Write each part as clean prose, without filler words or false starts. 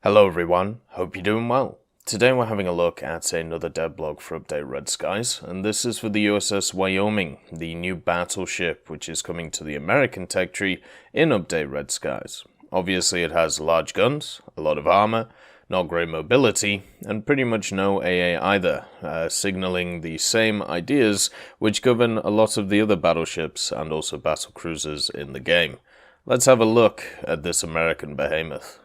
Hello everyone, hope you're doing well. Today we're having a look at another devblog for Update Red Skies, and this is for the USS Wyoming, the new battleship which is coming to the American tech tree in Update Red Skies. Obviously it has large guns, a lot of armor, not great mobility, and pretty much no AA either, signaling the same ideas which govern a lot of the other battleships and also battle cruisers in the game. Let's have a look at this American behemoth.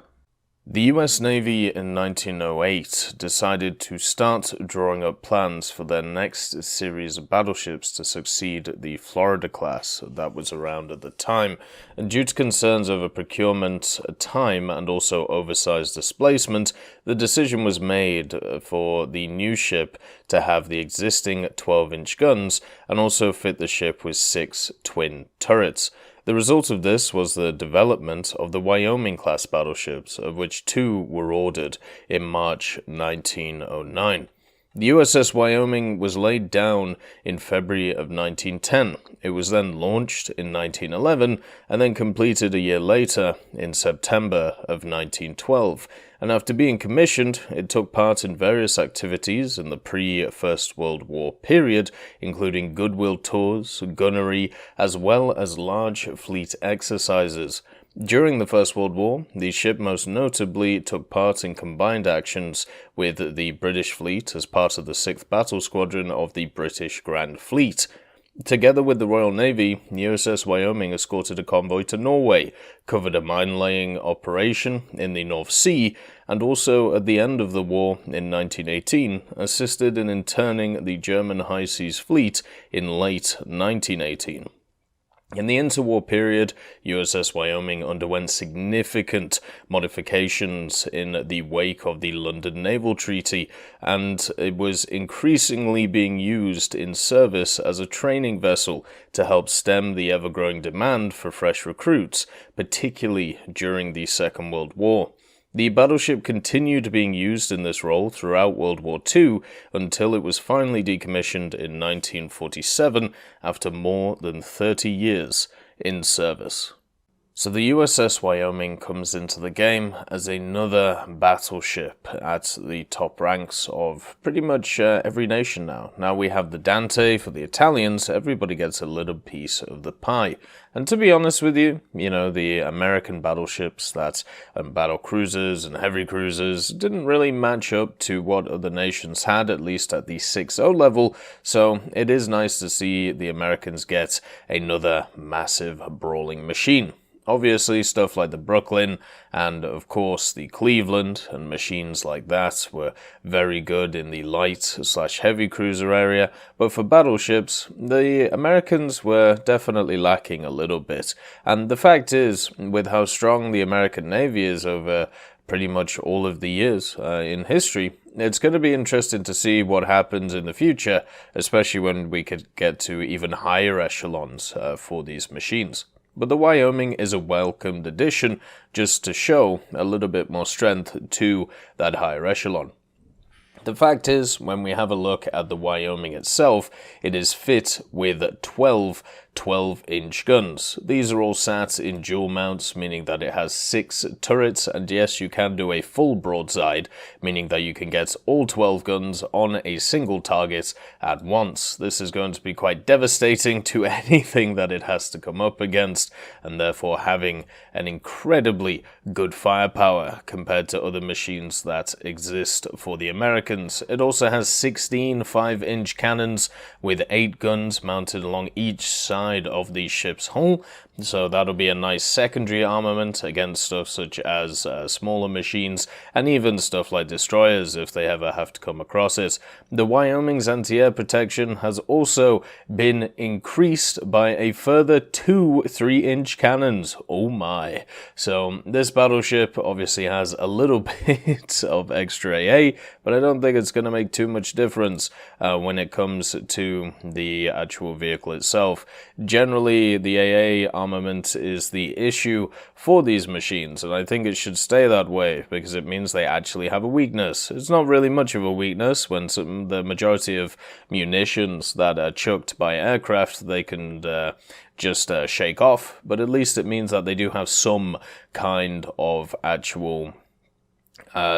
The US Navy in 1908 decided to start drawing up plans for their next series of battleships to succeed the Florida class that was around at the time, and due to concerns over procurement time and also oversized displacement, the decision was made for the new ship to have the existing 12-inch guns and also fit the ship with 6 twin turrets. The result of this was the development of the Wyoming-class battleships, of which 2 were ordered in March 1909. The USS Wyoming was laid down in February of 1910. It was then launched in 1911 and then completed a year later in September of 1912. And after being commissioned, it took part in various activities in the pre-First World War period, including goodwill tours, gunnery, as well as large fleet exercises. During the First World War, the ship most notably took part in combined actions with the British fleet as part of the 6th Battle Squadron of the British Grand Fleet. Together with the Royal Navy, USS Wyoming escorted a convoy to Norway, covered a mine-laying operation in the North Sea, and also at the end of the war in 1918, assisted in interning the German High Seas Fleet in late 1918. In the interwar period, USS Wyoming underwent significant modifications in the wake of the London Naval Treaty, and it was increasingly being used in service as a training vessel to help stem the ever-growing demand for fresh recruits, particularly during the Second World War. The battleship continued being used in this role throughout World War II until it was finally decommissioned in 1947 after more than 30 years in service. So the USS Wyoming comes into the game as another battleship at the top ranks of pretty much every nation now. Now we have the Dante for the Italians, everybody gets a little piece of the pie. And to be honest with you, the American battleships battle cruisers and heavy cruisers didn't really match up to what other nations had, at least at the 6.0 level, so it is nice to see the Americans get another massive brawling machine. Obviously, stuff like the Brooklyn and, of course, the Cleveland and machines like that were very good in the light/heavy cruiser area, but for battleships, the Americans were definitely lacking a little bit. And the fact is, with how strong the American Navy is over pretty much all of the years in history, it's going to be interesting to see what happens in the future, especially when we could get to even higher echelons for these machines. But the Wyoming is a welcomed addition just to show a little bit more strength to that higher echelon. The fact is, when we have a look at the Wyoming itself, it is fit with 12 12-inch guns. These are all sat in dual mounts, meaning that it has 6 turrets, and yes, you can do a full broadside, meaning that you can get all 12 guns on a single target at once. This is going to be quite devastating to anything that it has to come up against, and therefore having an incredibly good firepower compared to other machines that exist for the Americans. It also has 16 5-inch cannons with 8 guns mounted along each side of the ship's hull, so that'll be a nice secondary armament against stuff such as smaller machines and even stuff like destroyers if they ever have to come across it. The Wyoming's anti-air protection has also been increased by a further 2 3-inch cannons. Oh my. So this battleship obviously has a little bit of extra AA, but I don't think it's going to make too much difference when it comes to the actual vehicle itself. Generally, the AA armament is the issue for these machines, and I think it should stay that way because it means they actually have a weakness. It's not really much of a weakness when the majority of munitions that are chucked by aircraft they can just shake off, but at least it means that they do have some kind of actual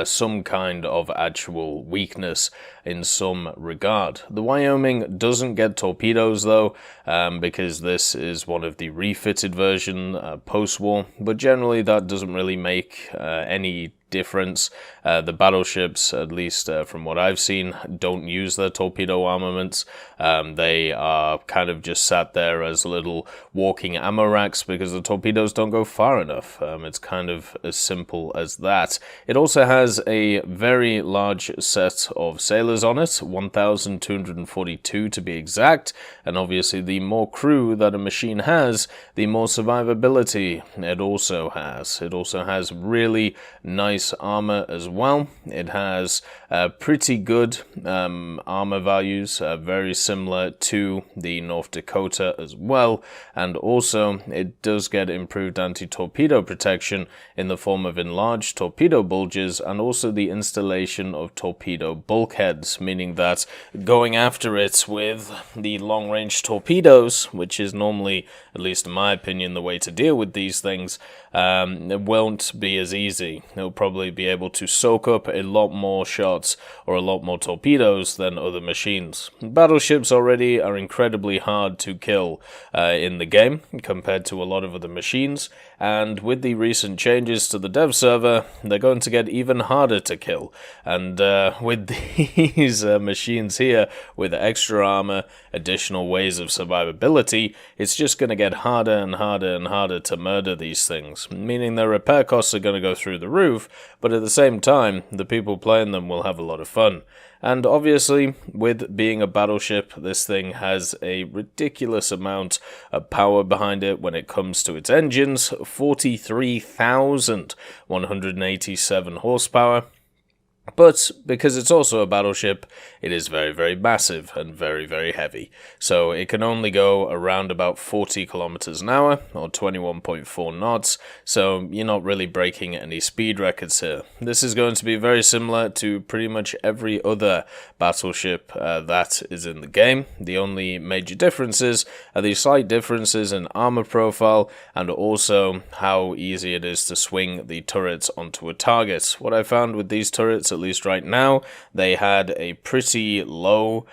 some kind of actual weakness in some regard. The Wyoming doesn't get torpedoes though, because this is one of the refitted version post-war, but generally that doesn't really make any difference. The battleships, at least from what I've seen, don't use their torpedo armaments. They are kind of just sat there as little walking ammo racks because the torpedoes don't go far enough. It's kind of as simple as that. It also has a very large set of sailors on it, 1,242 to be exact, and obviously the more crew that a machine has, the more survivability it also has. It also has really nice armor as well. It has pretty good armor values, very similar to the North Dakota as well, and also it does get improved anti-torpedo protection in the form of enlarged torpedo bulges and also the installation of torpedo bulkheads, meaning that going after it with the long-range torpedoes, which is normally, at least in my opinion, the way to deal with these things, it won't be as easy. It'll probably be able to soak up a lot more shots or a lot more torpedoes than other machines. Battleships already are incredibly hard to kill in the game compared to a lot of other machines, and with the recent changes to the dev server, they're going to get even harder to kill. And with these machines here, with extra armor, additional ways of survivability, it's just going to get harder and harder and harder to murder these things, meaning their repair costs are going to go through the roof, but at the same time, the people playing them will have a lot of fun. And obviously, with being a battleship, this thing has a ridiculous amount of power behind it when it comes to its engines, 43,187 horsepower. But because it's also a battleship, it is very, very massive and very, very heavy. So it can only go around about 40 kilometers an hour or 21.4 knots. So you're not really breaking any speed records here. This is going to be very similar to pretty much every other battleship that is in the game. The only major differences are the slight differences in armor profile and also how easy it is to swing the turrets onto a target. What I found with these turrets, at least right now, they had a pretty low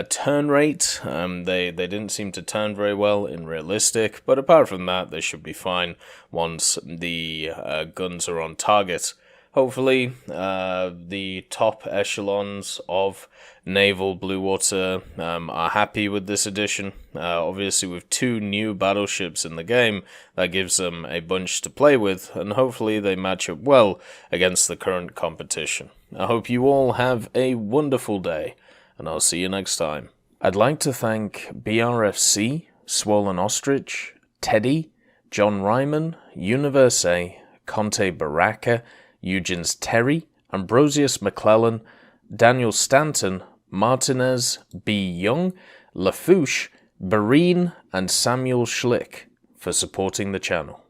turn rate. They didn't seem to turn very well in realistic, but apart from that, they should be fine once the guns are on target. Hopefully, the top echelons of naval blue water are happy with this addition. Obviously, with 2 new battleships in the game, that gives them a bunch to play with, and hopefully they match up well against the current competition. I hope you all have a wonderful day, and I'll see you next time. I'd like to thank BRFC, Swollen Ostrich, Teddy, John Ryman, Universe, Conte Baraka, Eugens Terry, Ambrosius McClellan, Daniel Stanton, Martinez, B. Young, Lafouche, Barine, and Samuel Schlick for supporting the channel.